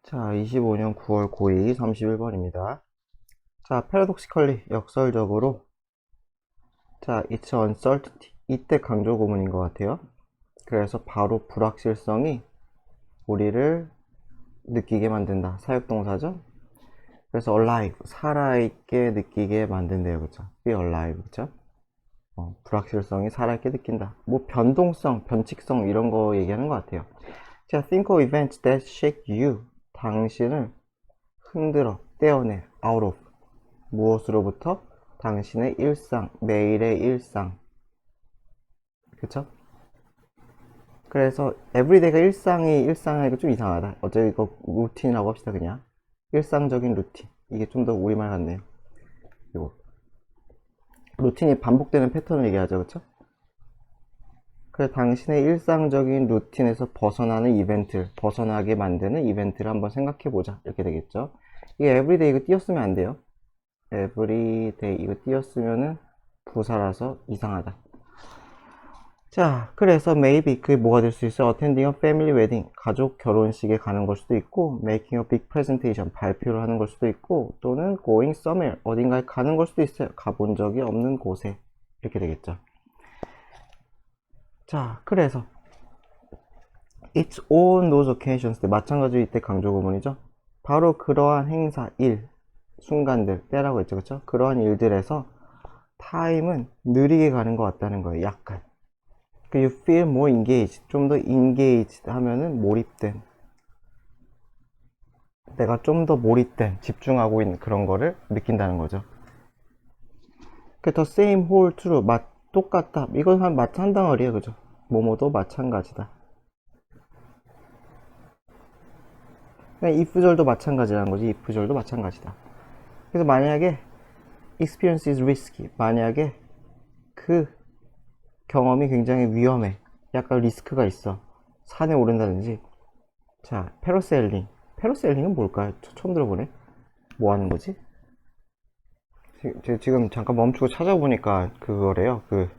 자, 25년 9월 고2 31번입니다. 자, paradoxically 역설적으로 자, it's uncertainty 이때 강조 구문인 것 같아요. 그래서 바로 불확실성이 우리를 느끼게 만든다. 사역동사죠. 그래서 alive 살아있게 느끼게 만든대요. 그쵸? be alive 그쵸? 불확실성이 살아있게 느낀다. 뭐 변동성, 변칙성 이런 거 얘기하는 것 같아요. 자, think of events that shake you 당신을 흔들어 떼어내 out of 무엇으로부터? 당신의 일상, 매일의 일상. 그쵸? 그래서 everyday가 일상하니까 좀 이상하다. 어차피 이거 루틴이라고 합시다. 그냥 일상적인 루틴. 이게 좀 더 우리말 같네요. 그리고 루틴이 반복되는 패턴을 얘기하죠. 그쵸? 그래서 당신의 일상적인 루틴에서 벗어나는 이벤트를 벗어나게 만드는 이벤트를 한번 생각해보자. 이렇게 되겠죠. 이게 everyday 이거 띄었으면 안 돼요. everyday 이거 띄었으면은 부사라서 이상하다. 자, 그래서 maybe 그게 뭐가 될 수 있어? attending a family wedding 가족 결혼식에 가는 걸 수도 있고 making a big presentation 발표를 하는 걸 수도 있고 또는 going somewhere 어딘가에 가는 걸 수도 있어요. 가본 적이 없는 곳에 이렇게 되겠죠. 자, 그래서 it's on those occasions 마찬가지로 이때 강조 구문이죠. 바로 그러한 행사, 일, 순간들, 때라고 했죠. 그쵸? 그러한 일들에서 타임은 느리게 가는 것 같다는 거예요. 약간. You feel more engaged. 좀 더 engaged 하면은 몰입된. 내가 좀 더 몰입된, 집중하고 있는 그런 거를 느낀다는 거죠. 그 the same hold true. 똑같다. 이건 한 마찬가지예요. 그죠? 뭐뭐도 마찬가지다. if절도 마찬가지라는 거지. if절도 마찬가지다. 그래서 만약에 experience is risky. 만약에 그 경험이 굉장히 위험해. 약간 리스크가 있어. 산에 오른다든지. 자, 패러세일링. 패러세일링은 뭘까요? 처음 들어보네. 뭐 하는 거지? 지금 잠깐 멈추고 찾아보니까 그거래요. 그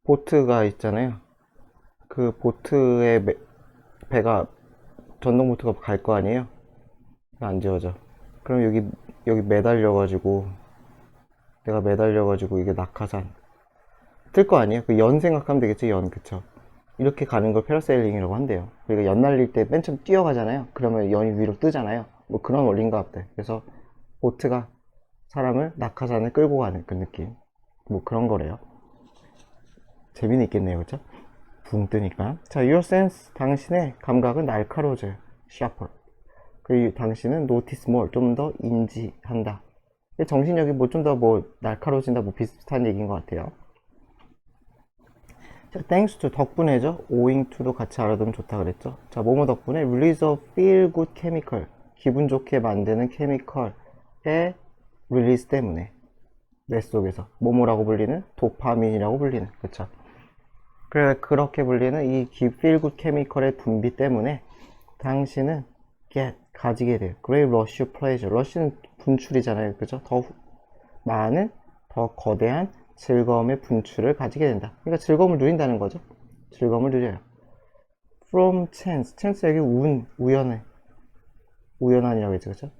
보트가 있잖아요. 그 보트에 배가 전동 보트가 갈 거 아니에요? 안 지워져. 그럼 여기 매달려가지고 내가 매달려가지고 이게 낙하산 뜰 거 아니에요? 그 연 생각하면 되겠지. 연 그쵸? 이렇게 가는 걸 패러세일링이라고 한대요. 그러니까 연 날릴 때 맨 처음 뛰어가잖아요. 그러면 연이 위로 뜨잖아요. 뭐 그런 원리인가 보다. 그래서 보트가 사람을 낙하산에 끌고 가는 그 느낌. 뭐 그런 거래요. 재미는 있겠네요. 그쵸? 붕 뜨니까. 자, your sense. 당신의 감각은 날카로워져요. sharper. 그리고 당신은 notice more. 좀 더 인지한다. 정신력이 뭐 좀 더 뭐 날카로워진다. 뭐 비슷한 얘기인 것 같아요. 자, thanks to 덕분에죠. owing to도 같이 알아두면 좋다 그랬죠. 자, 뭐뭐 덕분에 release a feel good chemical 기분 좋게 만드는 케미컬의 릴리즈 때문에 뇌 속에서 뭐뭐라고 불리는 도파민이라고 불리는 그쵸. 그래 그렇게 불리는 이 feel good 케미컬의 분비 때문에 당신은 가지게 돼요. great rush pleasure. rush는 분출이잖아요. 그죠? 더 많은 더 거대한 즐거움의 분출을 가지게 된다. 그러니까 즐거움을 누린다는 거죠. 즐거움을 누려요. From chance. chance 여기 우연한이라고 했죠. 그렇죠?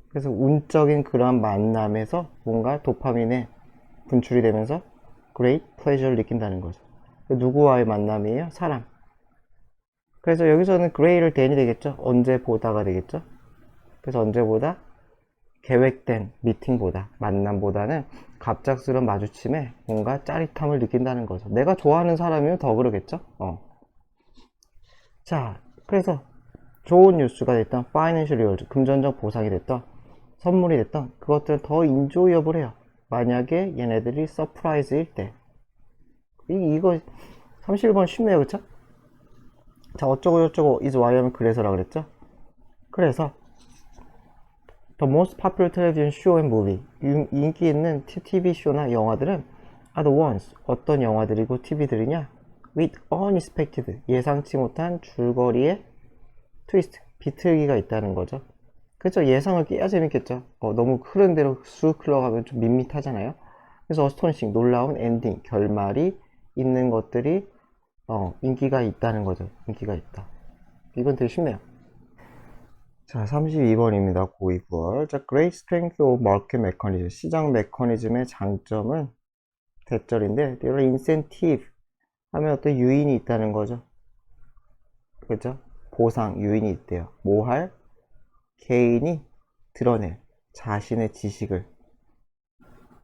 그래서 운적인 그러한 만남에서 뭔가 도파민의 분출이 되면서 great pleasure를 느낀다는 거죠. 누구와의 만남이에요? 사람. 그래서 여기서는 great를 than이 되겠죠. 언제 보다가 되겠죠. 그래서 언제보다 계획된 미팅보다 만남보다는 갑작스러운 마주침에 뭔가 짜릿함을 느낀다는 거죠. 내가 좋아하는 사람이면 더 그러겠죠. 자, 그래서 좋은 뉴스가 됐던 파이낸셜 리워드 금전적 보상이 됐던 선물이 됐던 그것들은 더 인조이업을 해요. 만약에 얘네들이 서프라이즈일 때. 이거 31번 쉽네요. 그쵸? 자, 어쩌고 저쩌고 is why 하면 그래서라 그랬죠. 그래서 The most popular television show and movie 인기 있는 TV쇼나 영화들은 are the ones 어떤 영화들이고 TV들이냐 with unexpected 예상치 못한 줄거리에 트위스트 비틀기가 있다는 거죠. 그렇죠. 예상을 깨야 재밌겠죠. 너무 흐른 대로 쑥 흘러가면 좀 밋밋하잖아요. 그래서 어스토니싱 놀라운 엔딩 결말이 있는 것들이 인기가 있다는 거죠. 인기가 있다. 이건 되게 쉽네요. 자, 32번입니다. 고2 9월. 자, Great strength of market mechanism. 시장 메커니즘의 장점은 대절인데, there are incentive 하면 어떤 유인이 있다는 거죠. 그죠? 보상, 유인이 있대요. 뭐 할? 개인이 드러낼 자신의 지식을,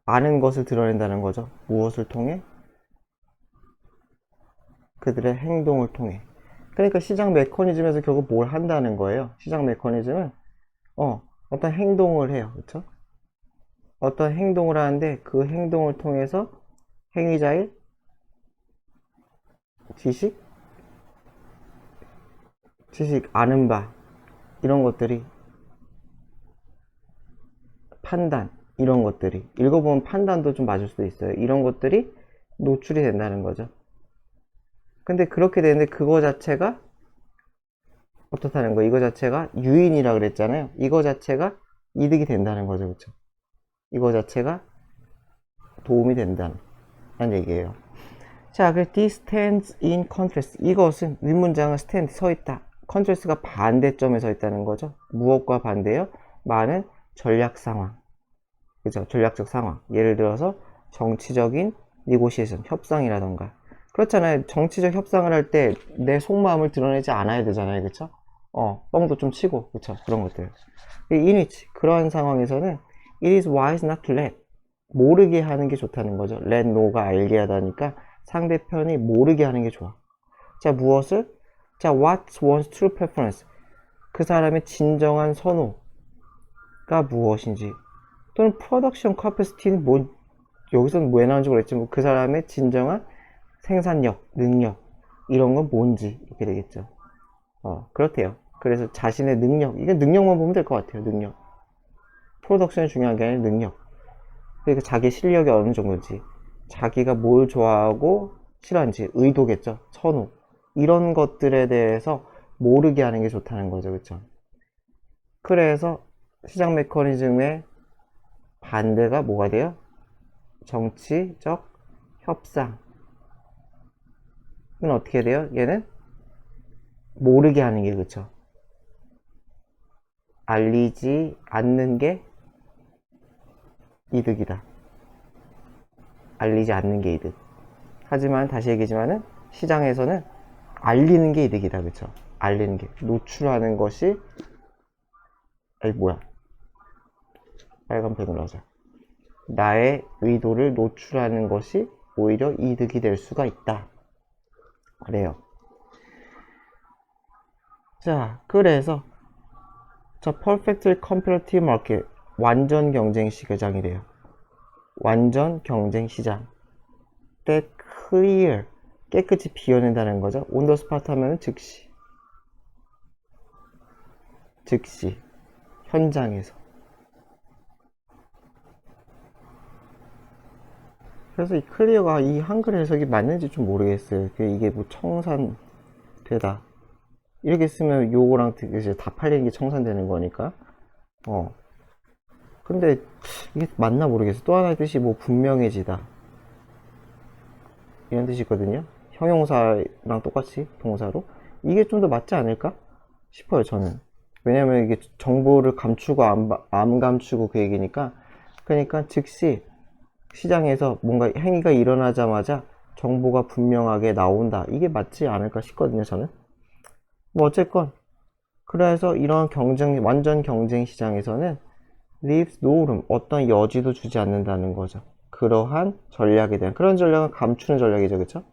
아는 것을 드러낸다는 거죠. 무엇을 통해? 그들의 행동을 통해. 그러니까 시장 메커니즘에서 결국 뭘 한다는 거예요. 시장 메커니즘은 어떤 행동을 해요. 그렇죠? 어떤 행동을 하는데 그 행동을 통해서 행위자의 지식, 아는 바, 이런 것들이, 판단, 이런 것들이, 읽어보면 판단도 좀 맞을 수도 있어요. 이런 것들이 노출이 된다는 거죠. 근데 그렇게 되는데 그거 자체가 어떻다는 거, 이거 자체가 유인이라 그랬잖아요. 이거 자체가 이득이 된다는 거죠. 그렇죠? 이거 자체가 도움이 된다는 얘기예요. 자, 그 this stands in contrast. 이것은 윗문장은 stand 서 있다. contrast가 반대점에 서 있다는 거죠. 무엇과 반대요? 많은 전략 상황. 그죠? 전략적 상황. 예를 들어서 정치적인 negotiation, 협상이라던가. 그렇잖아요. 정치적 협상을 할 때 내 속마음을 드러내지 않아야 되잖아요. 그쵸? 뻥도 좀 치고, 그쵸? 그런 것들. in which, 그러한 상황에서는 it is wise not to let, 모르게 하는 게 좋다는 거죠. let know가 알게 하다니까 상대편이 모르게 하는 게 좋아. 자, 무엇을? 자, what's one's true preference, 그 사람의 진정한 선호가 무엇인지, 또는 production capacity는 뭐, 여기서는 왜 나오는지 모르겠지만 그 사람의 진정한 생산력, 능력, 이런 건 뭔지, 이렇게 되겠죠. 그렇대요. 그래서 자신의 능력, 이게 능력만 보면 될 것 같아요. 능력. 프로덕션이 중요한 게 아니라 능력. 그러니까 자기 실력이 어느 정도인지, 자기가 뭘 좋아하고 싫어하는지, 의도겠죠. 선호. 이런 것들에 대해서 모르게 하는 게 좋다는 거죠. 그쵸? 그래서 시장 메커니즘의 반대가 뭐가 돼요? 정치적 협상은 어떻게 돼요? 얘는 모르게 하는 게, 그쵸? 알리지 않는 게 이득이다. 알리지 않는 게 이득. 하지만 다시 얘기지만은 시장에서는 알리는 게 이득이다. 그쵸? 알리는 게, 노출하는 것이, 아이 뭐야, 빨간 펜으로 하자. 나의 의도를 노출하는 것이 오히려 이득이 될 수가 있다. 그래요. 자, 그래서 저 perfectly competitive market, 완전 경쟁 시장이래요. 완전 경쟁 시장. that clear, 깨끗이 비워낸다는 거죠. on the spot 하면 즉시, 현장에서. 그래서 이 클리어가 이 한글 해석이 맞는지 좀 모르겠어요. 이게 뭐 청산되다, 이렇게 쓰면 요거랑 이제 다 팔리는 게 청산되는 거니까. 근데 이게 맞나 모르겠어. 또 하나의 뜻이 뭐 분명해지다, 이런 뜻이 있거든요. 형용사랑 똑같이 동사로. 이게 좀 더 맞지 않을까 싶어요, 저는. 왜냐면 이게 정보를 감추고 안 감추고 그 얘기니까. 그러니까 즉시 시장에서 뭔가 행위가 일어나자마자 정보가 분명하게 나온다, 이게 맞지 않을까 싶거든요, 저는. 뭐 어쨌건 그래서 이런 완전 경쟁 시장에서는 leaves no room, 어떤 여지도 주지 않는다는 거죠. 그러한 전략에 대한, 그런 전략은 감추는 전략이죠. 그쵸?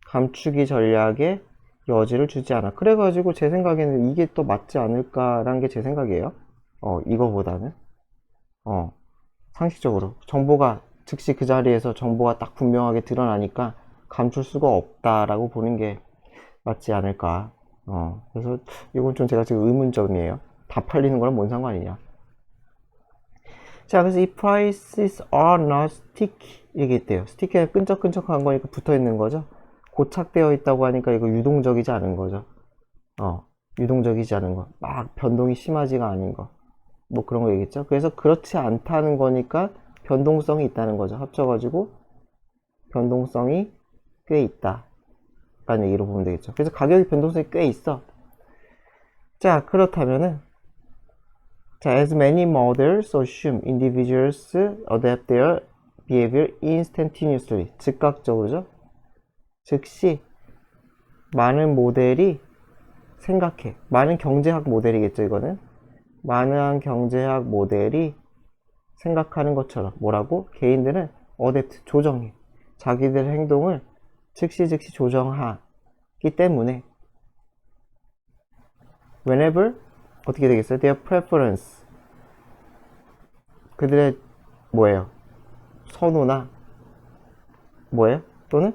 감추기 전략에 여지를 주지 않아. 그래가지고 제 생각에는 이게 또 맞지 않을까라는 게 제 생각이에요. 이거보다는. 상식적으로. 정보가, 즉시 그 자리에서 정보가 딱 분명하게 드러나니까 감출 수가 없다라고 보는 게 맞지 않을까. 그래서 이건 좀 제가 지금 의문점이에요. 다 팔리는 거랑 뭔 상관이냐. 자, 그래서 이 prices are not sticky 얘기했대요. 스티키가 끈적끈적한 거니까 붙어 있는 거죠. 고착되어 있다고 하니까 이거 유동적이지 않은 거죠. 유동적이지 않은 거. 막 변동이 심하지가 않은 거. 뭐 그런 거 얘기했죠. 그래서 그렇지 않다는 거니까 변동성이 있다는 거죠. 합쳐가지고 변동성이 꽤 있다 라는 얘기로 보면 되겠죠. 그래서 가격이 변동성이 꽤 있어. 자, 그렇다면은 자, as many models assume individuals adapt their behavior instantaneously. 즉각적으로죠. 즉시 많은 모델이 생각해. 많은 경제학 모델이겠죠, 이거는. 많은 경제학 모델이 생각하는 것처럼 뭐라고? 개인들은 어댑트, 조정해. 자기들 행동을 즉시 조정하기 때문에 whenever 어떻게 되겠어요? their preference 그들의 뭐예요? 선호나 뭐예요? 또는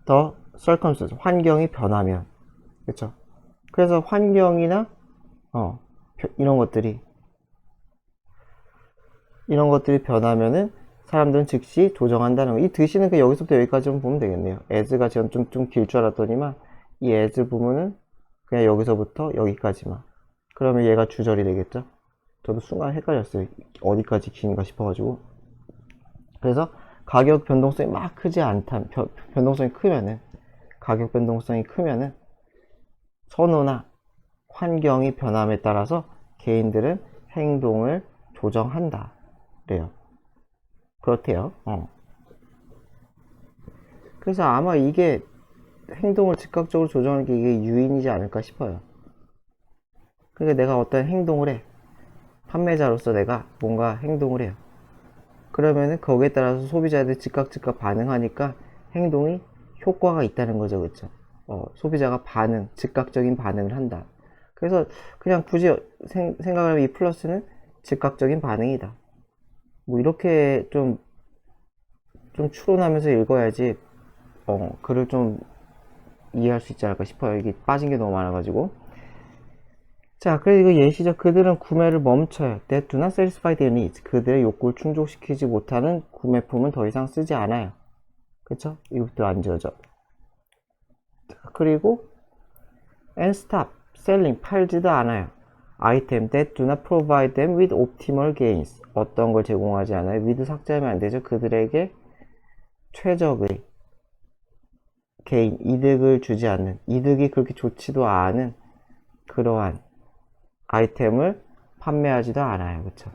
the circumstance 환경이 변하면 그렇죠? 그래서 환경이나 이런 것들이 변하면은 사람들은 즉시 조정한다는 거. 이 드시는 그 여기서부터 여기까지만 보면 되겠네요. as가 지금 좀 길 줄 알았더니만 이 as 부분은 그냥 여기서부터 여기까지만. 그러면 얘가 주절이 되겠죠? 저도 순간 헷갈렸어요. 어디까지 긴가 싶어가지고. 그래서 가격 변동성이 막 크지 않다. 변동성이 크면은 가격 변동성이 크면은 선호나 환경이 변함에 따라서 개인들은 행동을 조정한다. 그래요. 그렇대요. 그래서 아마 이게 행동을 즉각적으로 조정하는 게 이게 유인이지 않을까 싶어요. 그러니까 내가 어떤 행동을 해. 판매자로서 내가 뭔가 행동을 해요. 그러면은 거기에 따라서 소비자들이 즉각 반응하니까 행동이 효과가 있다는 거죠. 그쵸? 소비자가 즉각적인 반응을 한다. 그래서 그냥 굳이 생각을 하면 이 플러스는 즉각적인 반응이다. 뭐 이렇게 좀 추론하면서 읽어야지 글을 좀 이해할 수 있지 않을까 싶어요. 이게 빠진 게 너무 많아가지고. 자, 그리고 이거 예시죠. 그들은 구매를 멈춰요. That do not satisfy their needs. 그들의 욕구를 충족시키지 못하는 구매품은 더 이상 쓰지 않아요. 그쵸? 이것도 안 지워져. 그리고 and stop selling. 팔지도 않아요. item that do not provide them with optimal gains. 어떤 걸 제공하지 않아요. with 삭제하면 안 되죠. 그들에게 최적의 개인 이득을 주지 않는, 이득이 그렇게 좋지도 않은 그러한 아이템을 판매하지도 않아요. 그쵸?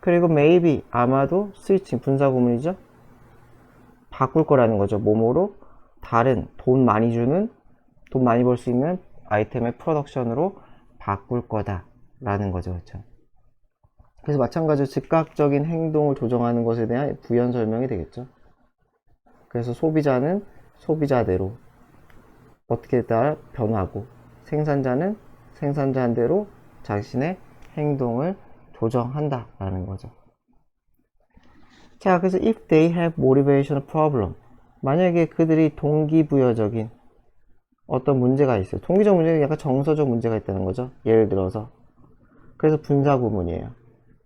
그리고 maybe 아마도 스위칭 분사 구문이죠. 바꿀 거라는 거죠. 몸으로 다른 돈 많이 벌 수 있는 아이템의 프로덕션으로 바꿀 거다 라는 거죠. 그쵸? 그래서 마찬가지로 즉각적인 행동을 조정하는 것에 대한 부연 설명이 되겠죠. 그래서 소비자는 소비자대로 어떻게 따라 변하고 생산자는 생산자대로 자신의 행동을 조정한다 라는 거죠. 자, 그래서 if they have motivational problem, 만약에 그들이 동기부여적인 어떤 문제가 있어요. 동기적 문제는 약간 정서적 문제가 있다는 거죠. 예를 들어서 그래서 분사 구문이에요.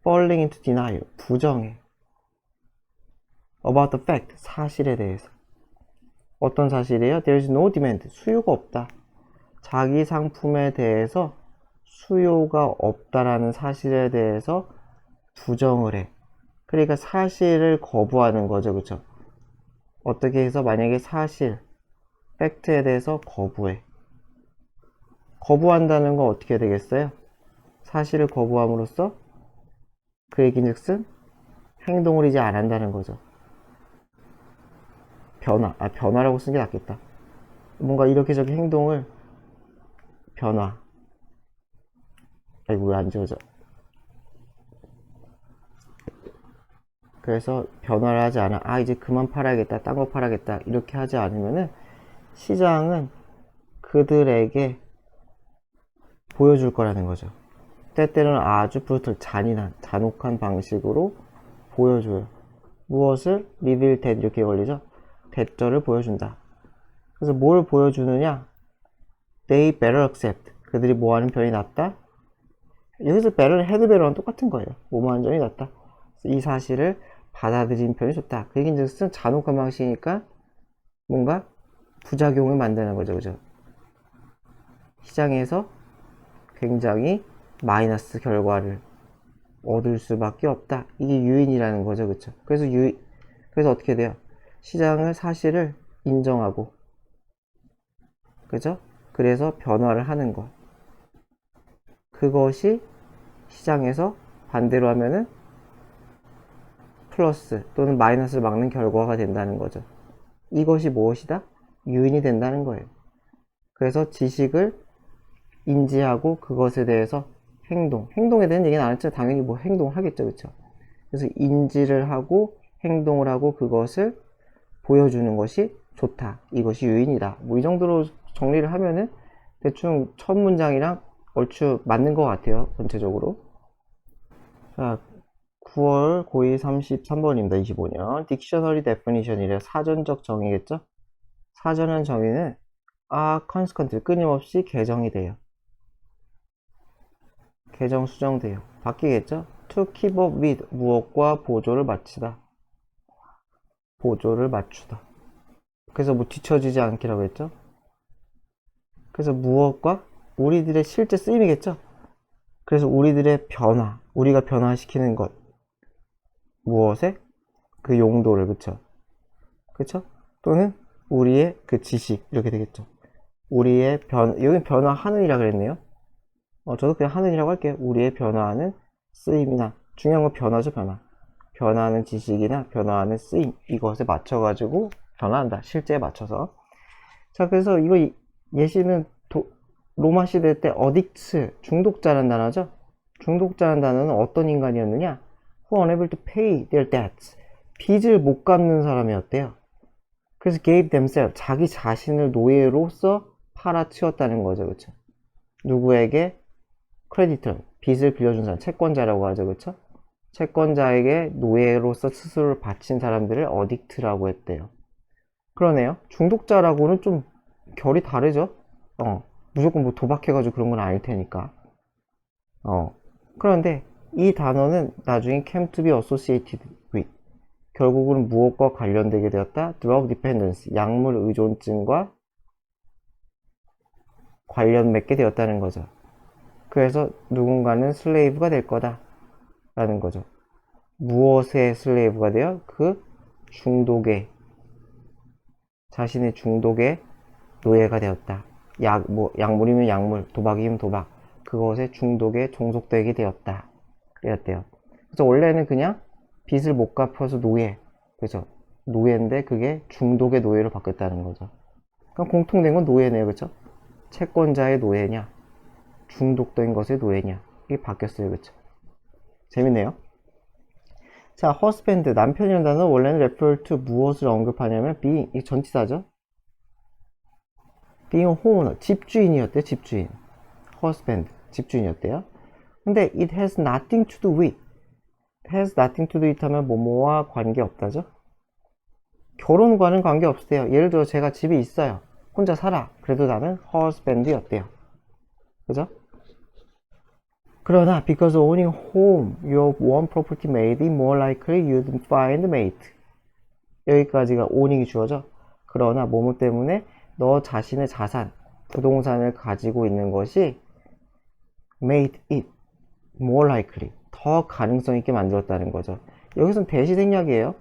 falling into denial, 부정해. about the fact, 사실에 대해서. 어떤 사실이에요? there is no demand, 수요가 없다. 자기 상품에 대해서 수요가 없다라는 사실에 대해서 부정을 해. 그러니까 사실을 거부하는 거죠. 그쵸? 어떻게 해서 만약에 사실, 팩트에 대해서 거부해. 거부한다는 건 어떻게 되겠어요? 사실을 거부함으로써 그 얘기즉슨 행동을 이제 안 한다는 거죠. 변화라고 쓰는 게 낫겠다. 뭔가 이렇게 저렇게 행동을 변화. 아이고 왜 안 지워져? 그래서 변화를 하지 않아. 이제 그만 팔아야겠다. 딴 거 팔아야겠다. 이렇게 하지 않으면은 시장은 그들에게 보여줄 거라는 거죠. 때때로는 아주 브루털, 잔혹한 방식으로 보여줘요. 무엇을? 리빌 댓 이렇게 걸리죠? 대절을 보여준다. 그래서 뭘 보여주느냐? They better accept. 그들이 뭐하는 편이 낫다? 여기서 better는 had better랑 똑같은 거예요. 뭐뭐하는 점이 낫다. 이 사실을 받아들이는 편이 좋다. 그 얘기는 즉슨 잔혹한 방식이니까 뭔가 부작용을 만드는 거죠. 그죠? 시장에서 굉장히 마이너스 결과를 얻을 수밖에 없다. 이게 유인이라는 거죠. 그쵸? 그래서 어떻게 돼요? 사실을 인정하고, 그죠? 그래서 변화를 하는 거. 그것이 시장에서 반대로 하면은 플러스 또는 마이너스를 막는 결과가 된다는 거죠. 이것이 무엇이다? 유인이 된다는 거예요. 그래서 지식을 인지하고 그것에 대해서 행동에 대한 얘기는 안 했죠. 당연히 뭐 행동하겠죠. 그쵸? 그래서 인지를 하고 행동을 하고 그것을 보여주는 것이 좋다. 이것이 유인이다. 뭐 이 정도로 정리를 하면은 대충 첫 문장이랑 얼추 맞는 것 같아요. 전체적으로. 자, 9월 고2 33번입니다. 25년. 딕셔너리 데피니션이래. 사전적 정의겠죠? 사전한 정의는 consequently 끊임없이 개정이 돼요. 개정 수정돼요. 바뀌겠죠? to keep up with 무엇과 보조를 맞추다. 보조를 맞추다. 그래서 뭐 뒤처지지 않기라고 했죠? 그래서 무엇과 우리들의 실제 쓰임이겠죠? 그래서 우리들의 변화, 우리가 변화시키는 것. 무엇에? 그 용도를, 그쵸? 그쵸? 또는 우리의 그 지식, 이렇게 되겠죠. 우리의 여기 변화하는이라 그랬네요. 저도 그냥 하는이라고 할게요. 우리의 변화하는 쓰임이나, 중요한 건 변화죠, 변화. 변화하는 지식이나 변화하는 쓰임, 이것에 맞춰가지고 변화한다. 실제에 맞춰서. 자, 그래서 이거 예시는 로마 시대 때 어딕츠, 중독자라는 단어죠. 중독자라는 단어는 어떤 인간이었느냐? Who unable to pay their debts. 빚을 못 갚는 사람이었대요. 그래서 gave themselves, 자기 자신을 노예로서 팔아치웠다는 거죠. 그쵸? 누구에게? 크레디터, 빚을 빌려준 사람, 채권자라고 하죠. 그쵸? 채권자에게 노예로서 스스로를 바친 사람들을 어딕트라고 했대요. 그러네요. 중독자라고는 좀 결이 다르죠? 무조건 뭐 도박해가지고 그런 건 아닐 테니까. 그런데 이 단어는 나중에 came to be associated with, 결국은 무엇과 관련되게 되었다? drug dependence, 약물 의존증과 관련 맺게 되었다는 거죠. 그래서 누군가는 슬레이브가 될 거다 라는 거죠. 무엇의 슬레이브가 돼요? 그 중독의, 자신의 중독의 노예가 되었다. 약물이면 약물, 도박이면 도박, 그것의 중독에 종속되게 되었다. 그랬대요. 그래서 원래는 그냥 빚을 못 갚아서 노예, 그죠? 노예인데 그게 중독의 노예로 바뀌었다는 거죠. 그럼 공통된 건 노예네요, 그죠? 채권자의 노예냐, 중독된 것의 노예냐, 이게 바뀌었어요, 그쵸? 재밌네요. 자, husband, 남편이라는 단어 원래는 refer to 무엇을 언급하냐면 being, 이 전치사죠. being homeowner, 집주인이었대요, 집주인. husband, 집주인이었대요. 근데 it has nothing to do with, has nothing to do with 하면 뭐뭐와 관계없다죠. 결혼과는 관계없대요. 예를 들어 제가 집에 있어요. 혼자 살아. 그래도 나는 husband였대요. 그죠? 그러나 because owning home, your own property made it more likely you'd find a mate. 여기까지가 owning이 주어져. 그러나 뭐뭐 때문에 너 자신의 자산, 부동산을 가지고 있는 것이 made it more likely, 더 가능성 있게 만들었다는 거죠. 여기서는 대시생략이에요.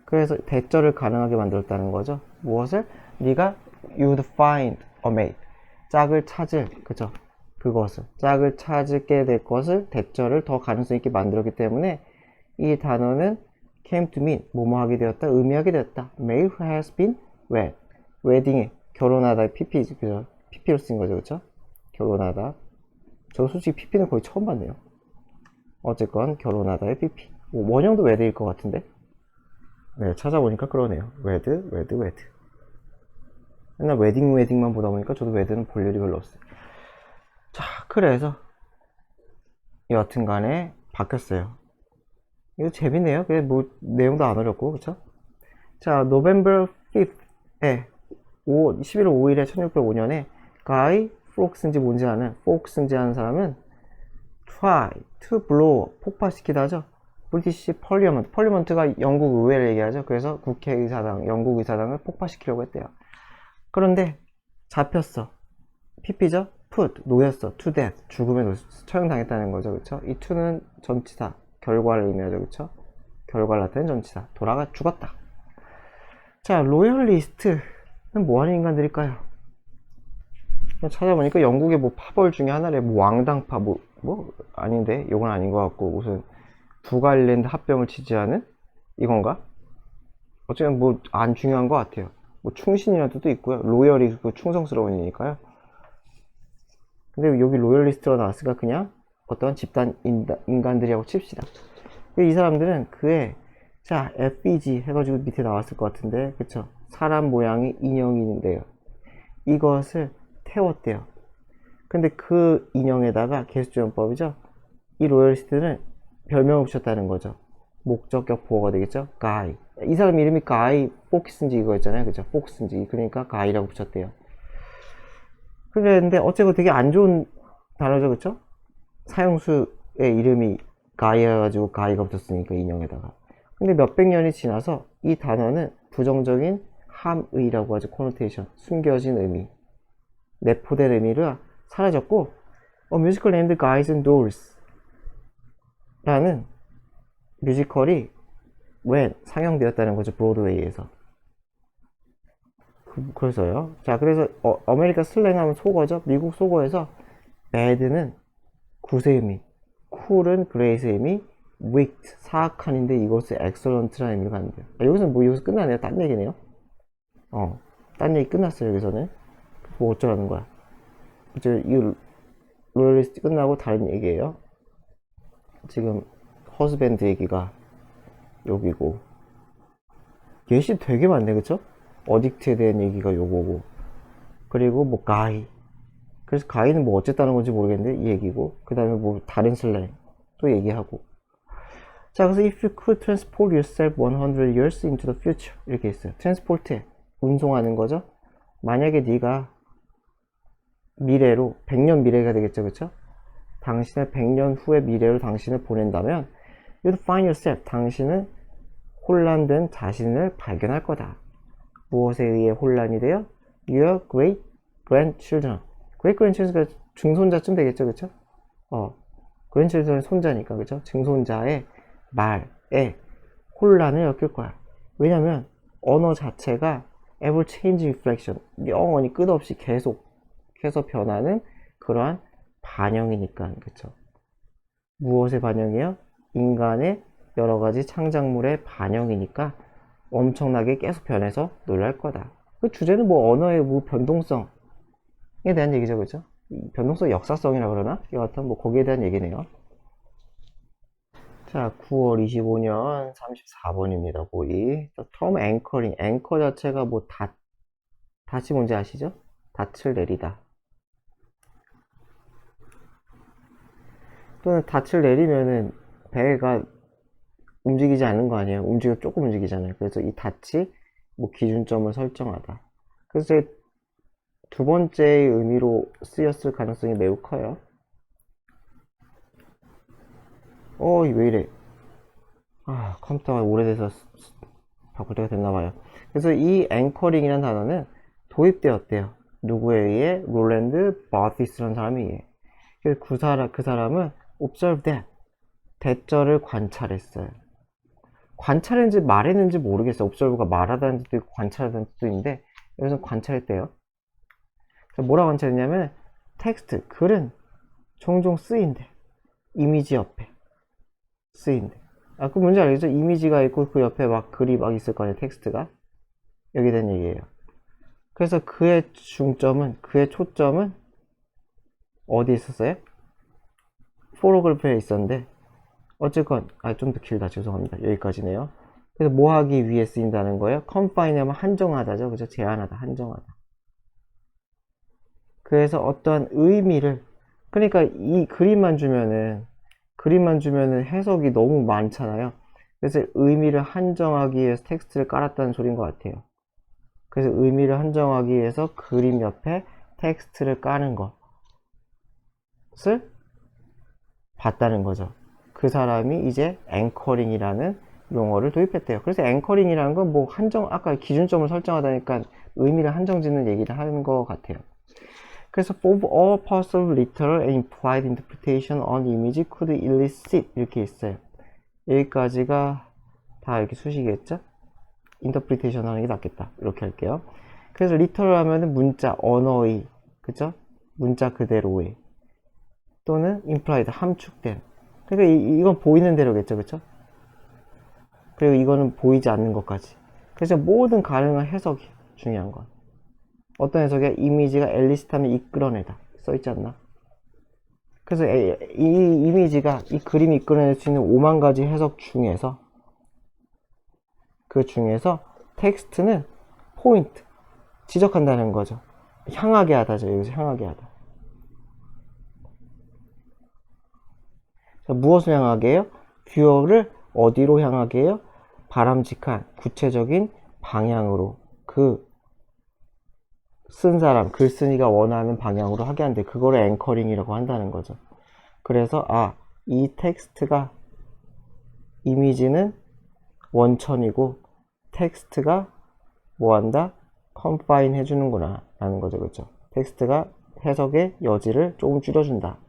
그래서 대절을 가능하게 만들었다는 거죠. 무엇을? 네가 you'd find a mate, 짝을 찾을, 그죠? 그것을, 짝을 찾게 될 것을, 대절을 더 가능성 있게 만들었기 때문에 이 단어는 came to mean, 뭐뭐 하게 되었다, 의미하게 되었다. May who has been wed, 웨딩에, 결혼하다, pp죠, 그죠? pp로 쓴 거죠, 그죠? 결혼하다. 저 솔직히 pp는 거의 처음 봤네요. 어쨌건 결혼하다의 pp. 원형도 웨드일 것 같은데. 네, 찾아보니까 그러네요. 웨드. 맨날 웨딩만 보다 보니까 저도 웨드는 볼 일이 별로 없어요. 자, 그래서 여튼 간에 바뀌었어요. 이거 재밌네요. 뭐 내용도 안 어렵고, 그쵸? 자, November 5th, 11월 5일에 1605년에 Guy Fawkes인지 뭔지 아는, Fawkes인지 아는 사람은 try to blow, 폭파시키다 하죠. 브리티시 펄리먼트가 영국 의회를 얘기하죠. 그래서 국회의사당, 영국 의사당을 폭파시키려고 했대요. 그런데 잡혔어. pp죠? put, 놓였어. to death, 죽음에 처형당했다는 거죠. 그쵸? 이 to는 전치사, 결과를 의미하죠. 그쵸? 결과를 나타낸 전치사. 죽었다. 자, 로열리스트는 뭐하는 인간들일까요? 찾아보니까 영국의 뭐 파벌 중에 하나래. 뭐 왕당파 아닌데 이건 아닌 것 같고 무슨 북아일랜드 합병을 지지하는 이건가? 어쨌든 뭐 안 중요한 것 같아요. 뭐 충신이라는 뜻도 있고요. 로열이 그 충성스러운 이니까요. 근데 여기 로열리스트가 나왔으니까 그냥 어떤 집단 인간들이라고 칩시다. 이 사람들은 그의 자 FEG 해가지고 밑에 나왔을 것 같은데 그쵸? 사람 모양의 인형인데요. 이것을 태웠대요. 근데 그 인형에다가 개수조연법이죠. 이 로열리스트는 별명을 붙였다는 거죠. 목적격 보어가 되겠죠. 가이. 이 사람 이름이 가이 포키스인지 이거였잖아요. 그죠? 포크스인지. 그러니까 가이라고 붙였대요. 그랬는데 어째고 되게 안 좋은 단어죠. 그쵸? 사형수의 이름이 가이여가지고 가이가 붙었으니까 인형에다가. 근데 몇백 년이 지나서 이 단어는 부정적인 함의라고 하죠. 코노테이션. 숨겨진 의미. 내포된 의미가 사라졌고 뮤지컬 네임드 Guys and Dolls 라는 뮤지컬이 왜 상영되었다는 거죠. 브로드웨이에서. 그래서요. 자, 그래서 아메리카 슬랭 하면 속어죠. 미국 속어에서 bad는 굿의 의미, cool은 그레이스의 의미, wicked 사악한인데 이것을 excellent라는 의미로 가는데요. 여기서 뭐 여기서 끝나네요. 딴 얘기네요. 딴 얘기 끝났어요. 여기서는 뭐 어쩌라는 거야. 이제 이 로열리스트 끝나고 다른 얘기예요. 지금 허스밴드 얘기가 여기고 예시 되게 많네. 그쵸? 어딕트에 대한 얘기가 요거고 그리고 뭐 가이 그래서 가이는 뭐 어쨌다는 건지 모르겠는데 이 얘기고 그 다음에 뭐 다른 슬랭 또 얘기하고 자 그래서 if you could transport yourself 100 years into the future 이렇게 있어요. transport 운송하는 거죠. 만약에 네가 미래로 100년 미래가 되겠죠. 그쵸? 당신의 100년 후의 미래로 당신을 보낸다면 you'd find yourself 당신은 혼란된 자신을 발견할 거다. 무엇에 의해 혼란이 되어? Your great grandchildren. great grandchildren가 증손자쯤 되겠죠, 그쵸? grandchildren은 손자니까, 그쵸? 증손자의 말에 혼란을 엮일 거야. 왜냐면 언어 자체가 ever changing reflection, 영원히 끝없이 계속해서 변하는 그러한 반영이니까, 그쵸? 무엇의 반영이에요? 인간의 여러 가지 창작물의 반영이니까 엄청나게 계속 변해서 놀랄 거다. 그 주제는 뭐 언어의 뭐 변동성에 대한 얘기죠, 그죠? 변동성 역사성이라 그러나? 여하튼 뭐 거기에 대한 얘기네요. 자, 9월 25년 34번입니다. 고2. 텀 앵커링. 앵커 자체가 뭐 닷이 뭔지 아시죠? 닷을 내리다. 또는 닷을 내리면은 배가 움직이지 않는 거 아니에요? 조금 움직이잖아요. 그래서 이 닷이 뭐 기준점을 설정하다. 그래서 두 번째의 의미로 쓰였을 가능성이 매우 커요. 왜 이래? 컴퓨터가 오래돼서 바꿀 때가 됐나봐요. 그래서 이 앵커링이라는 단어는 도입되었대요. 누구에 의해? 롤랜드 바티스라는 사람에 의해. 그래서 그 사람은 observe that, 대절을 관찰했어요. 관찰했는지 말했는지 모르겠어요. observe가 말하다는 뜻도 있고 관찰하다는 뜻도 있는데 여기서 관찰했대요. 뭐라 관찰했냐면 텍스트, 글은 종종 쓰인대. 이미지 옆에 쓰인대. 그 뭔지 알겠죠? 이미지가 있고 그 옆에 막 글이 막 있을 거 아니에요. 텍스트가. 여기에 대한 얘기예요. 그래서 그의 초점은 어디에 있었어요? 포로그래프에 있었는데 어쨌건 좀 더 길다. 죄송합니다. 여기까지네요. 그래서 뭐 하기 위해 쓰인다는 거예요? confine 하면 한정하다죠. 그죠? 제한하다, 한정하다. 그래서 어떠한 의미를 그러니까 이 그림만 주면은 해석이 너무 많잖아요. 그래서 의미를 한정하기 위해서 텍스트를 깔았다는 소리인 것 같아요. 그래서 의미를 한정하기 위해서 그림 옆에 텍스트를 까는 것을 봤다는 거죠. 그 사람이 이제 앵커링이라는 용어를 도입했대요. 그래서 앵커링이라는 건 뭐 아까 기준점을 설정하다니까 의미를 한정짓는 얘기를 하는 것 같아요. 그래서 for all parts of literal and implied interpretation on image could elicit 이렇게 있어요. 여기까지가 다 이렇게 수식이겠죠? interpretation 하는 게 낫겠다. 이렇게 할게요. 그래서 literal 하면은 문자, 언어의, 그죠? 문자 그대로의 또는 implied 함축된. 그러니까 이건 보이는 대로겠죠, 그쵸? 그리고 이거는 보이지 않는 것까지. 그래서 모든 가능한 해석이 중요한 건 어떤 해석이야? 이미지가 엘리스탐을 이끌어내다 써있지 않나? 그래서 이 이미지가 이 그림이 이끌어낼 수 있는 5만 가지 해석 중에서 그 중에서 텍스트는 포인트 지적한다는 거죠. 향하게 하다죠. 여기서 향하게 하다. 자, 무엇을 향하게 해요? 뷰어를 어디로 향하게 해요? 바람직한 구체적인 방향으로 그 쓴 사람, 글쓴이가 원하는 방향으로 하게 하는데 그거를 앵커링이라고 한다는 거죠. 그래서 이 텍스트가 이미지는 원천이고 텍스트가 뭐한다? 컨파인 해주는구나 라는 거죠. 그렇죠? 텍스트가 해석의 여지를 조금 줄여준다.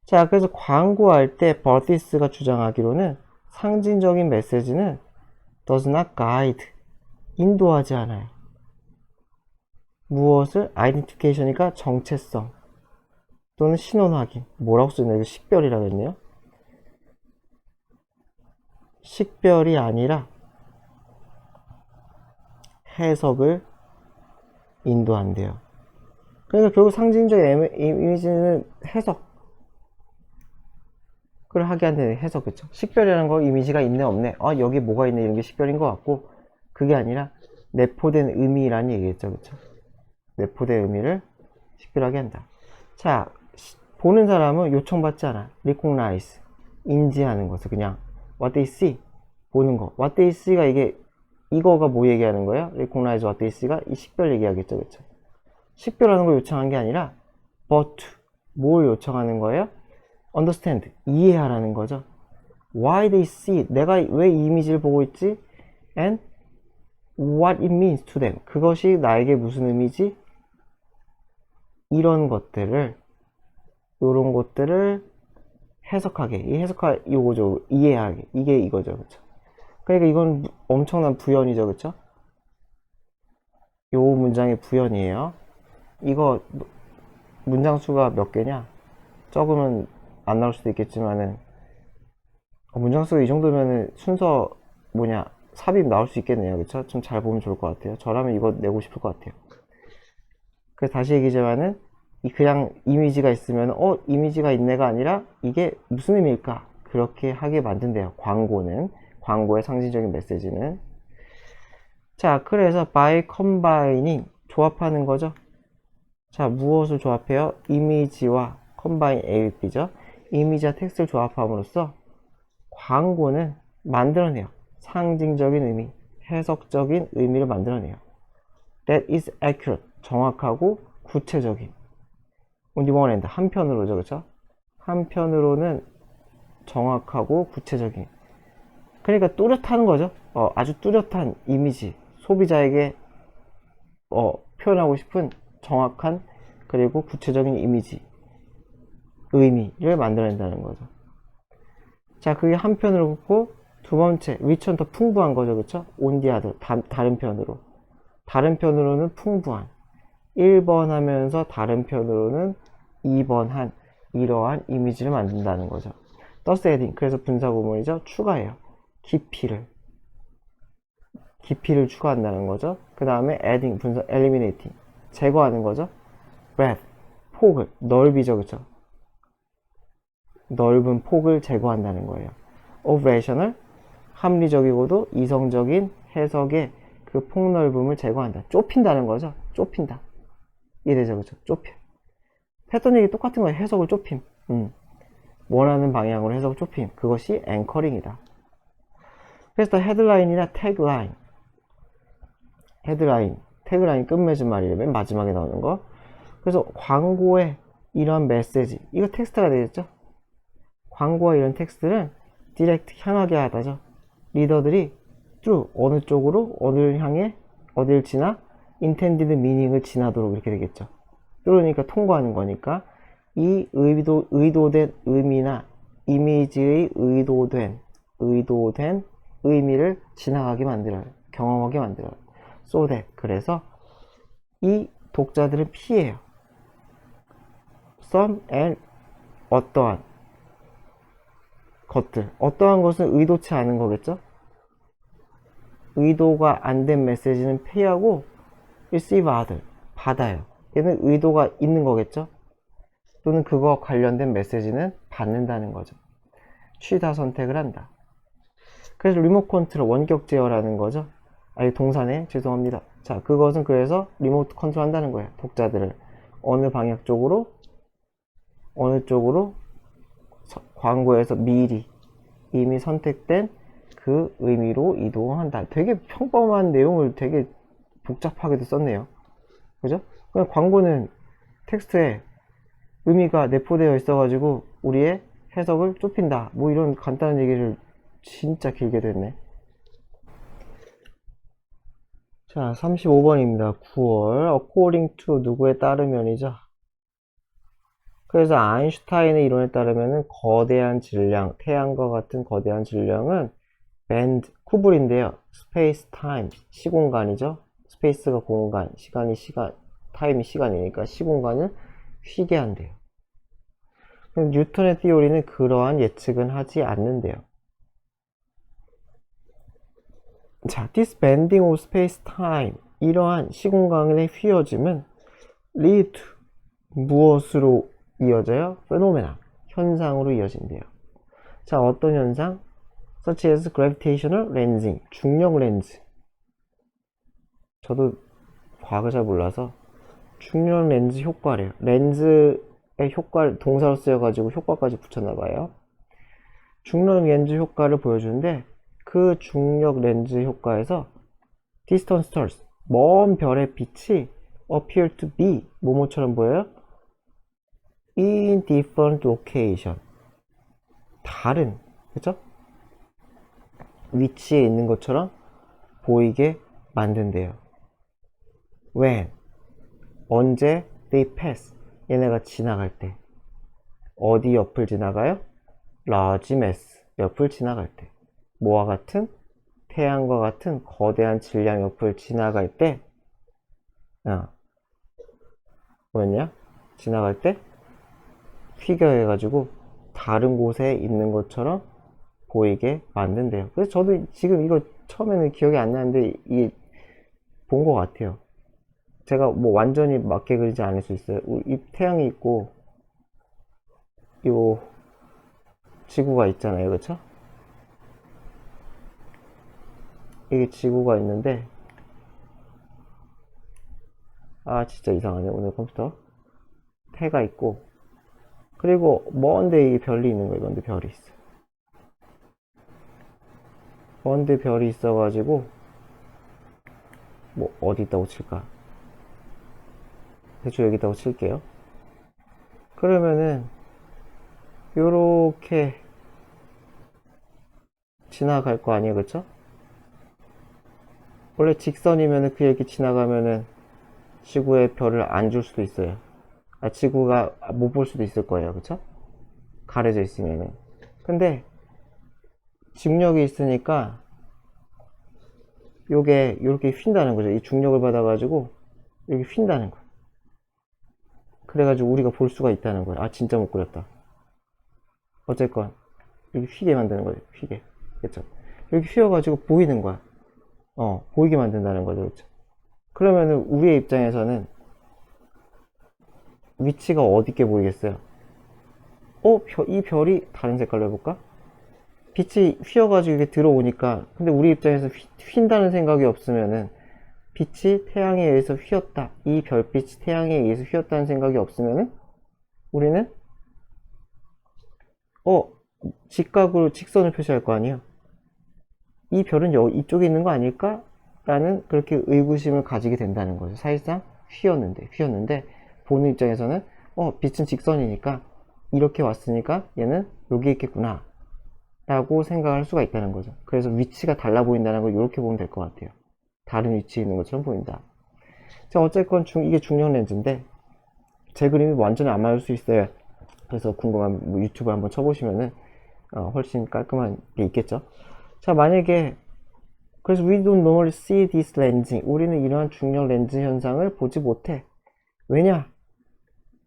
자, 그래서 광고할 때 버티스가 주장하기로는 상징적인 메시지는 does not guide, 인도하지 않아요. 무엇을? identification이니까 정체성 또는 신원 확인. 뭐라고 쓰냐? 이거 식별이라고 했네요. 식별이 아니라 해석을 인도한대요. 그러니까 결국 상징적 이미지는 해석을 하게 한다는 해석, 그쵸? 식별이라는 거 이미지가 있네 없네, 여기 뭐가 있네 이런 게 식별인 것 같고, 그게 아니라 내포된 의미라는 얘기겠죠, 그쵸? 내포된 의미를 식별하게 한다. 자, 보는 사람은 요청받지 않아. recognize, 인지하는 것을 그냥 what they see, 보는 거. what they see가 이거가 뭐 얘기하는 거예요? recognize what they see가 이 식별 얘기하겠죠, 그쵸? 식별하는 걸 요청한 게 아니라 but 뭘 요청하는 거예요? understand, 이해하라는 거죠. why they see, 내가 왜 이 이미지를 보고 있지? and what it means to them, 그것이 나에게 무슨 의미지? 이런 것들을, 요런 것들을 해석하게, 요거죠, 이해하게, 이게 이거죠, 그쵸? 그러니까 이건 엄청난 부연이죠, 그쵸? 요 문장의 부연이에요. 이거 문장 수가 몇 개냐? 적으면 안 나올 수도 있겠지만은 문장 수가 이 정도면은 순서 삽입 나올 수 있겠네요, 그쵸? 좀 잘 보면 좋을 것 같아요. 저라면 이거 내고 싶을 것 같아요. 그래서 다시 얘기하자면은 그냥 이미지가 있으면 이미지가 있네가 아니라 이게 무슨 의미일까? 그렇게 하게 만든대요. 광고의 상징적인 메시지는. 자, 그래서 by combining, 조합하는 거죠. 자, 무엇을 조합해요? 이미지와 combine AB죠. 이미지와 텍스트를 조합함으로써 광고는 만들어내요. 상징적인 의미, 해석적인 의미를 만들어내요. That is accurate, 정확하고 구체적인. 한편으로죠, 그렇죠? 한편으로는 정확하고 구체적인. 그러니까 뚜렷한 거죠. 아주 뚜렷한 이미지, 소비자에게 표현하고 싶은 정확한 그리고 구체적인 이미지, 의미를 만들어낸다는 거죠. 자, 그게 한편으로 그렇고, 두 번째, 위치는 더 풍부한 거죠, 그쵸? 온디아드, 다른 편으로. 다른 편으로는 풍부한. 1번 하면서 다른 편으로는 2번 한 이러한 이미지를 만든다는 거죠. thus adding, 그래서 분사구문이죠. 추가해요. 깊이를 추가한다는 거죠. 그 다음에 adding, 분사, eliminating, 제거하는 거죠. breadth, 폭을, 넓이죠, 그쵸? 넓은 폭을 제거한다는 거예요. of rational, 합리적이고도 이성적인 해석의 그 폭넓음을 제거한다. 좁힌다는 거죠. 좁힌다. 이해되죠, 그쵸? 좁혀. 패턴 얘기 똑같은 거예요. 해석을 좁힘. 원하는 방향으로 해석을 좁힘. 그것이 앵커링이다. 그래서 헤드라인이나 태그라인, 태그라인 끝맺은 말이에요. 맨 마지막에 나오는 거. 그래서 광고에 이런 메시지, 이거 텍스트가 되겠죠? 광고와 이런 텍스트는 디렉트, 향하게 하다죠. 리더들이 through, 어느 쪽으로, 어디를 향해, 어디를 지나, intended meaning을 지나도록 이렇게 되겠죠. through니까 통과하는 거니까 이 의도된 의미나 이미지의 의도된 의미를 지나가게 만들어요. 경험하게 만들어요. so that, 그래서 이 독자들은 피해요. some and 어떠한 것들. 어떠한 것은 의도치 않은 거겠죠? 의도가 안 된 메시지는 pay하고 receive other, 받아요. 얘는 의도가 있는 거겠죠? 또는 그거와 관련된 메시지는 받는다는 거죠. 취다 선택을 한다. 그래서 리모트 컨트롤, 원격 제어라는 거죠. 아니, 동사네. 죄송합니다. 자, 그것은 그래서 리모트 컨트롤 한다는 거예요. 독자들을. 어느 방향 쪽으로, 어느 쪽으로 광고에서 미리 이미 선택된 그 의미로 이동한다. 되게 평범한 내용을 되게 복잡하게도 썼네요. 그죠? 그냥 광고는 텍스트에 의미가 내포되어 있어가지고 우리의 해석을 좁힌다. 뭐 이런 간단한 얘기를 진짜 길게도 했네. 자, 35번입니다. 9월. according to 누구에 따르면이죠. 그래서 아인슈타인의 이론에 따르면은 거대한 질량, 태양과 같은 거대한 질량은 밴드, 쿠불인데요. 스페이스 타임, 시공간이죠. 스페이스가 공간, 시간이 시간, 타임이 시간이니까 시공간을 휘게 한대요. 뉴턴의 티오리는 그러한 예측은 하지 않는데요. 자, this bending of space-time, 이러한 시공간의 휘어짐은 lead to 무엇으로 이어져요? phenomena, 현상으로 이어진대요. 자, 어떤 현상? such as gravitational lensing, 중력 렌즈. 저도 과학을 잘 몰라서 중력 렌즈 효과래요. 렌즈의 효과를 동사로 쓰여가지고 효과까지 붙였나봐요. 중력 렌즈 효과를 보여주는데 그 중력 렌즈 효과에서 distant stars, 먼 별의 빛이 appear to be, 뭐뭐처럼 보여요? in different location, 다른, 그쵸? 위치에 있는 것처럼 보이게 만든대요. when, 언제, they pass, 얘네가 지나갈 때. 어디 옆을 지나가요? large mass, 옆을 지나갈 때. 뭐와 같은? 태양과 같은 거대한 질량 옆을 지나갈 때, 뭐였냐? 지나갈 때 휘겨해가지고 다른 곳에 있는 것처럼 보이게 만든대요. 그래서 저도 지금 이거 처음에는 기억이 안 나는데 이게 본 것 같아요. 제가 뭐 완전히 맞게 그리지 않을 수 있어요. 이 태양이 있고 요 지구가 있잖아요, 그쵸? 이게 지구가 있는데, 아 진짜 이상하네 오늘 컴퓨터. 태가 있고, 그리고 먼데 이 별이 있는 거예요. 먼데 별이 있어. 먼데 별이 있어가지고 뭐 어디 있다고 칠까? 대충 여기 있다고 칠게요. 그러면은 요렇게 지나갈 거 아니에요, 그쵸? 원래 직선이면은 그 이렇게 지나가면은 지구에 별을 안 줄 수도 있어요. 지구가 못 볼 수도 있을 거예요, 그쵸? 가려져 있으면은. 근데 중력이 있으니까 요게 요렇게 휜다는 거죠. 이 중력을 받아가지고 이렇게 휜다는 거예요. 그래가지고 우리가 볼 수가 있다는 거예요. 아 진짜 못 그렸다. 어쨌건 이렇게 휘게 만드는 거예요. 휘게. 그쵸? 이렇게 휘어가지고 보이는 거야. 보이게 만든다는 거죠. 그쵸? 그러면은 우리의 입장에서는 위치가 어디게 보이겠어요? 이 별이 다른 색깔로 해볼까? 빛이 휘어가지고 이게 들어오니까, 근데 우리 입장에서 휜다는 생각이 없으면은 빛이 태양에 의해서 휘었다, 이 별빛이 태양에 의해서 휘었다는 생각이 없으면은 우리는 직각으로 직선을 표시할 거 아니에요. 이 별은 이쪽에 있는 거 아닐까? 라는 그렇게 의구심을 가지게 된다는 거죠. 사실상 휘었는데 보는 입장에서는 빛은 직선이니까 이렇게 왔으니까 얘는 여기 있겠구나 라고 생각할 수가 있다는 거죠. 그래서 위치가 달라 보인다는 걸 이렇게 보면 될 것 같아요. 다른 위치에 있는 것처럼 보인다. 자, 어쨌건 이게 중력 렌즈인데 제 그림이 완전히 안 맞을 수 있어요. 그래서 궁금하면 뭐 유튜브 한번 쳐보시면은 훨씬 깔끔한 게 있겠죠. 자, 만약에 그래서 we don't normally see this lensing, 우리는 이러한 중력 렌즈 현상을 보지 못해. 왜냐?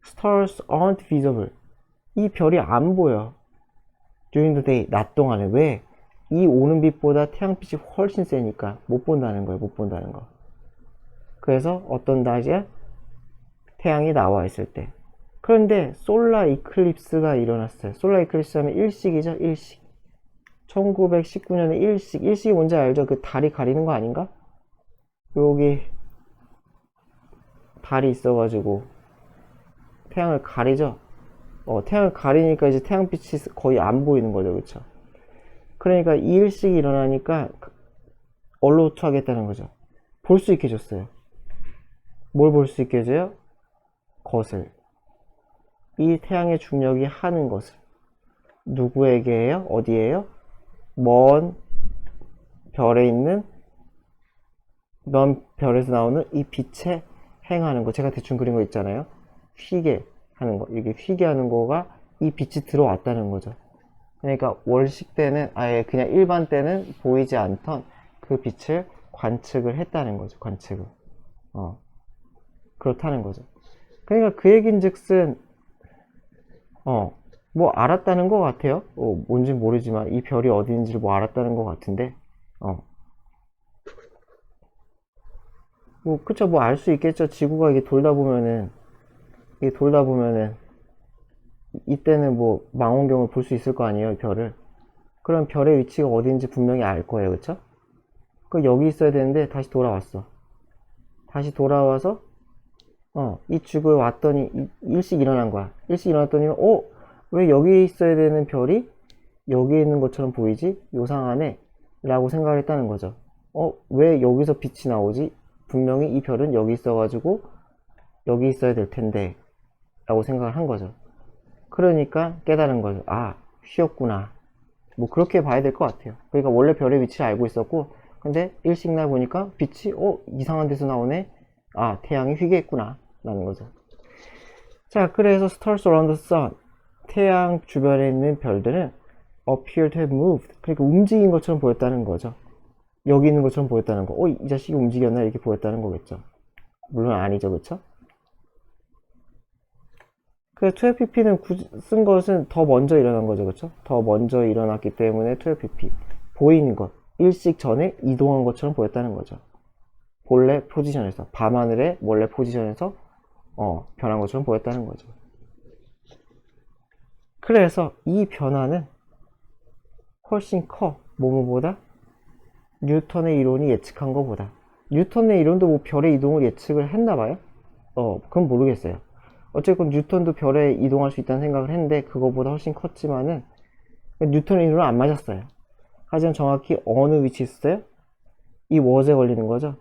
Stars aren't visible. 이 별이 안 보여. During the day, 낮 동안에. 왜? 이 오는 빛보다 태양빛이 훨씬 세니까 못 본다는 거예요. 못 본다는 거. 그래서 어떤 낮이야? 태양이 나와 있을 때. 그런데 솔라 이클립스가 일어났어요. 솔라 이클립스 하면 일식이죠. 일식. 1919년에 일식. 일식이 뭔지 알죠? 그 달이 가리는 거 아닌가? 여기 달이 있어가지고 태양을 가리죠. 태양을 가리니까 이제 태양빛이 거의 안 보이는 거죠. 그쵸? 그러니까 이 일식이 일어나니까 얼로트 하겠다는 거죠. 볼 수 있게 해줬어요. 뭘 볼 수 있게 해줘요? 것을. 이 태양의 중력이 하는 것을. 누구에게요? 어디에요? 먼 별에 있는, 먼 별에서 나오는 이 빛에 행하는 거. 제가 대충 그린 거 있잖아요. 휘게 하는 거. 이게 휘게 하는 거가 이 빛이 들어왔다는 거죠. 그러니까 월식 때는 아예 그냥 일반 때는 보이지 않던 그 빛을 관측을 했다는 거죠. 관측을. 그렇다는 거죠. 그러니까 그 얘긴즉슨 뭐 알았다는 것 같아요. 뭔지 모르지만 이 별이 어디인지를 뭐 알았다는 것 같은데 뭐 그쵸, 뭐 알 수 있겠죠. 지구가 이게 돌다 보면은 이때는 뭐 망원경을 볼 수 있을 거 아니에요, 이 별을. 그럼 별의 위치가 어디인지 분명히 알 거예요, 그쵸? 그 여기 있어야 되는데 다시 돌아왔어. 다시 돌아와서 이 지구에 왔더니 일식 일어난 거야. 일식 일어났더니 왜 여기 있어야 되는 별이 여기 있는 것처럼 보이지? 요상하네 라고 생각을 했다는 거죠. 왜 여기서 빛이 나오지? 분명히 이 별은 여기 있어가지고 여기 있어야 될 텐데 라고 생각을 한 거죠. 그러니까 깨달은 거죠. 아, 휘었구나. 뭐 그렇게 봐야 될 것 같아요. 그러니까 원래 별의 위치를 알고 있었고, 근데 일식날 보니까 빛이 이상한 데서 나오네. 아, 태양이 휘게 했구나 라는 거죠. 자, 그래서 stars around the sun, 태양 주변에 있는 별들은 appear to have moved, 그러니까 움직인 것처럼 보였다는 거죠. 여기 있는 것처럼 보였다는 거. 이 자식이 움직였나 이렇게 보였다는 거겠죠. 물론 아니죠, 그쵸? 그 12pp는 쓴 것은 더 먼저 일어난 거죠, 그쵸? 더 먼저 일어났기 때문에 12pp. 보이는 것, 일식 전에 이동한 것처럼 보였다는 거죠. 본래 포지션에서, 밤하늘의 원래 포지션에서 변한 것처럼 보였다는 거죠. 그래서 이 변화는 훨씬 커. 뭐뭐보다? 뉴턴의 이론이 예측한 것보다. 뉴턴의 이론도 뭐 별의 이동을 예측을 했나봐요? 그건 모르겠어요. 어쨌건 뉴턴도 별에 이동할 수 있다는 생각을 했는데 그거보다 훨씬 컸지만은 뉴턴의 이론은 안 맞았어요. 하지만 정확히 어느 위치에 있어요? 이 was에 걸리는 거죠.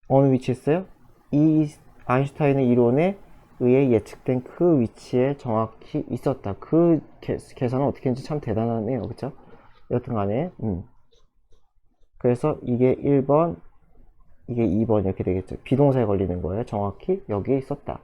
어느 위치에 있어요? 이 아인슈타인의 이론에 의해 예측된 그 위치에 정확히 있었다. 그 계산은 어떻게 했는지 참 대단하네요. 그쵸? 여튼간에 그래서 이게 1번, 이게 2번 이렇게 되겠죠. 비동사에 걸리는 거예요. 정확히 여기에 있었다.